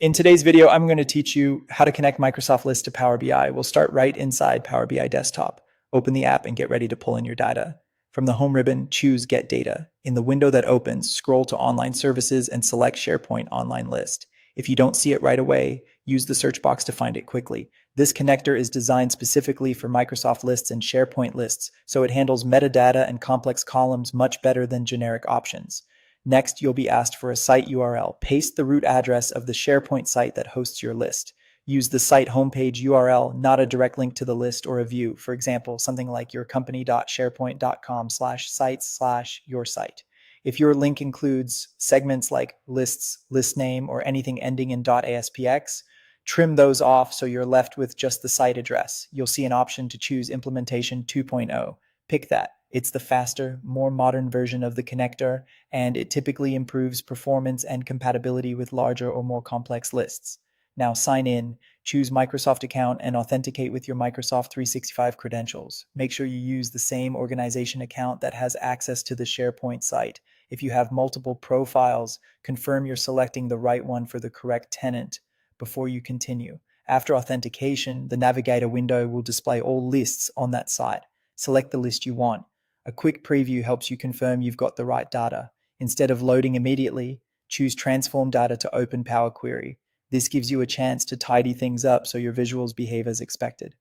In today's video, I'm going to teach you how to connect Microsoft Lists to Power BI. We'll start right inside Power BI Desktop. Open the app and get ready to pull in your data. From the home ribbon, choose Get Data. In the window that opens, scroll to Online Services and select SharePoint Online List. If you don't see it right away, use the search box to find it quickly. This connector is designed specifically for Microsoft Lists and SharePoint Lists, so it handles metadata and complex columns much better than generic options. Next, you'll be asked for a site URL. Paste the root address of the SharePoint site that hosts your list. Use the site homepage URL, not a direct link to the list or a view. For example, something like yourcompany.sharepoint.com/sites/your site. If your link includes segments like lists, list name, or anything ending in .aspx, trim those off so you're left with just the site address. You'll see an option to choose Implementation 2.0. Pick that. It's the faster, more modern version of the connector, and it typically improves performance and compatibility with larger or more complex lists. Now sign in, choose Microsoft account, and authenticate with your Microsoft 365 credentials. Make sure you use the same organization account that has access to the SharePoint site. If you have multiple profiles, confirm you're selecting the right one for the correct tenant before you continue. After authentication, the Navigator window will display all lists on that site. Select the list you want. A quick preview helps you confirm you've got the right data. Instead of loading immediately, choose Transform Data to open Power Query. This gives you a chance to tidy things up so your visuals behave as expected.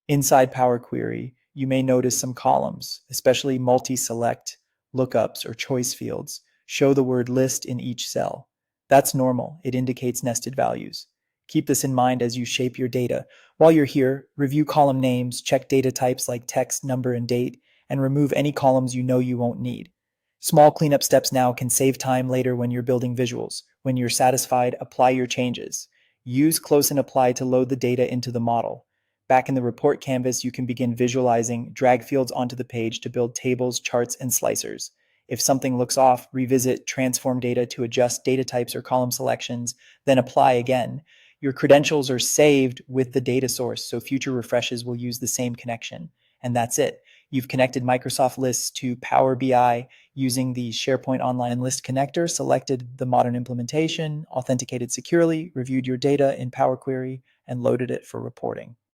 Inside Power Query, you may notice some columns, especially multi-select, lookups, or choice fields, show the word list in each cell. That's normal. It indicates nested values. Keep this in mind as you shape your data. While you're here, review column names, check data types like text, number, and date, and remove any columns you know you won't need. Small cleanup steps now can save time later when you're building visuals. When you're satisfied, apply your changes. Use Close and Apply to load the data into the model. Back in the report canvas, you can begin visualizing, drag fields onto the page to build tables, charts, and slicers. If something looks off, revisit Transform Data to adjust data types or column selections, then apply again. Your credentials are saved with the data source, so future refreshes will use the same connection. And that's it. You've connected Microsoft Lists to Power BI using the SharePoint Online List connector, selected the modern implementation, authenticated securely, reviewed your data in Power Query, and loaded it for reporting.